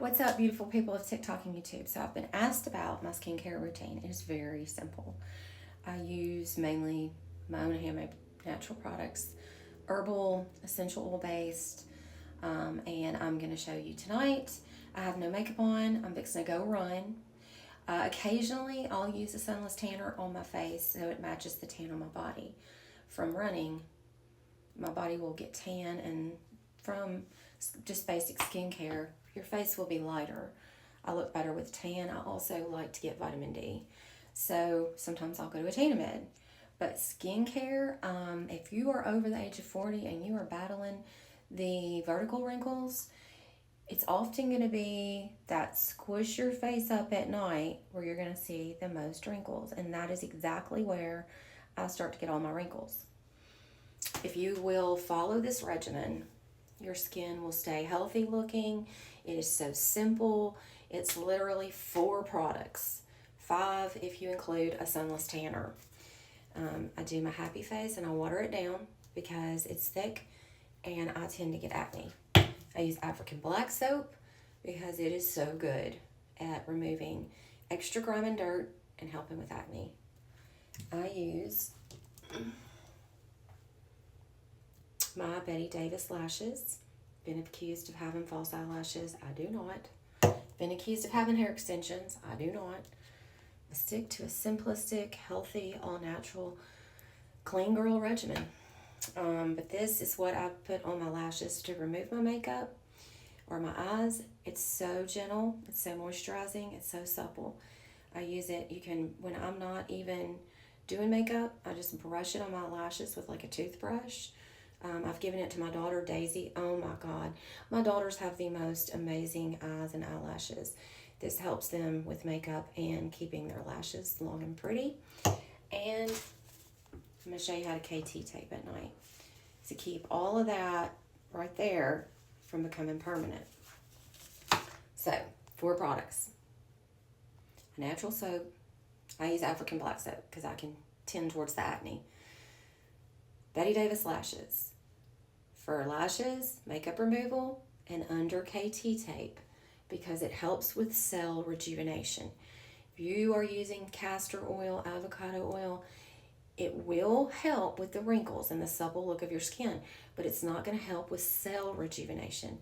What's up, beautiful people of TikTok and YouTube? So I've been asked about my skincare routine. It is very simple. I use mainly my own handmade natural products, herbal, essential oil based, and I'm going to show you tonight. I have no makeup on. I'm fixing to go run. Occasionally, I'll use a sunless tanner on my face so it matches the tan on my body. From running, my body will get tan, and from just basic skincare, your face will be lighter. I look better with tan. I also like to get vitamin D. So sometimes I'll go to a tanning bed. But skincare, if you are over the age of 40 and you are battling the vertical wrinkles, it's often going to be that squish your face up at night where you're going to see the most wrinkles. And that is exactly where I start to get all my wrinkles. If you will follow this regimen, your skin will stay healthy looking. It is so simple. It's literally 4 products. 5 if you include a sunless tanner. I do my happy face and I water it down because it's thick and I tend to get acne. I use African black soap because it is so good at removing extra grime and dirt and helping with acne. I use my Betty Davis lashes. Been accused of having false eyelashes. I do not. Been accused of having hair extensions. I do not. I stick to a simplistic, healthy, all-natural, clean girl regimen. But this is what I put on my lashes to remove my makeup or my eyes. It's so gentle. It's so moisturizing. It's so supple. I use it. You can, when I'm not even doing makeup, I just brush it on my lashes with like a toothbrush. I've given it to my daughter, Daisy. Oh my God. My daughters have the most amazing eyes and eyelashes. This helps them with makeup and keeping their lashes long and pretty. And I'm going to show you how to KT tape at night to keep all of that right there from becoming permanent. So, 4 products. A natural soap. I use African black soap because I can tend towards the acne. Betty Davis lashes. For lashes, makeup removal, and under KT tape because it helps with cell rejuvenation. If you are using castor oil, avocado oil, it will help with the wrinkles and the supple look of your skin, but it's not going to help with cell rejuvenation.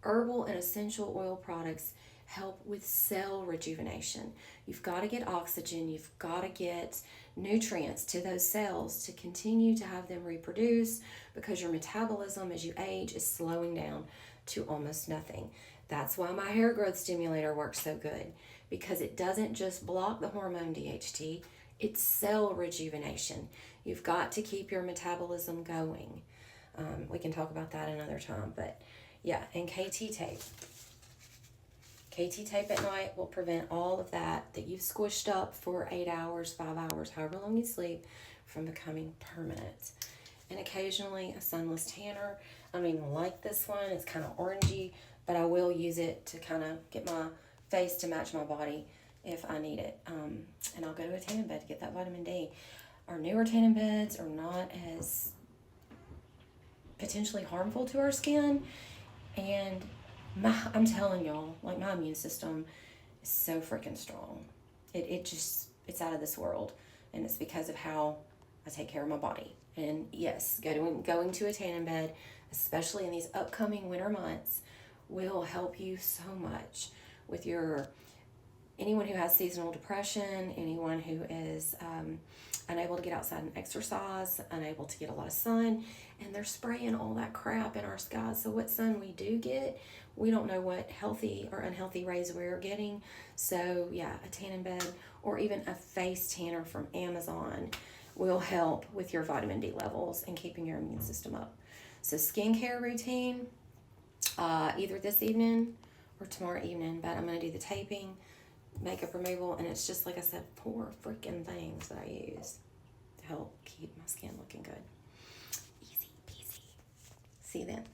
Herbal and essential oil products help with cell rejuvenation. You've got to get oxygen, you've got to get nutrients to those cells to continue to have them reproduce because your metabolism as you age is slowing down to almost nothing. That's why my hair growth stimulator works so good, because it doesn't just block the hormone DHT, it's cell rejuvenation. You've got to keep your metabolism going. We can talk about that another time, but yeah, and KT tape. KT tape at night will prevent all of that you've squished up for 8 hours, 5 hours, however long you sleep, from becoming permanent. And occasionally a sunless tanner. I don't even like this one. It's kind of orangey, but I will use it to kind of get my face to match my body if I need it. And I'll go to a tanning bed to get that vitamin D. Our newer tanning beds are not as potentially harmful to our skin, and I'm telling y'all, like, my immune system is so freaking strong. It's out of this world, and it's because of how I take care of my body. And yes, going to a tanning bed, especially in these upcoming winter months, will help you so much with anyone who has seasonal depression, anyone who is unable to get outside and exercise, unable to get a lot of sun, and they're spraying all that crap in our skies. So what sun we do get, we don't know what healthy or unhealthy rays we're getting. So yeah, a tanning bed or even a face tanner from Amazon will help with your vitamin D levels and keeping your immune system up. So skincare routine, either this evening or tomorrow evening, but I'm going to do the taping, makeup removal, and it's just, like I said, 4 freaking things that I use to help keep my skin looking good. Easy peasy. See you then.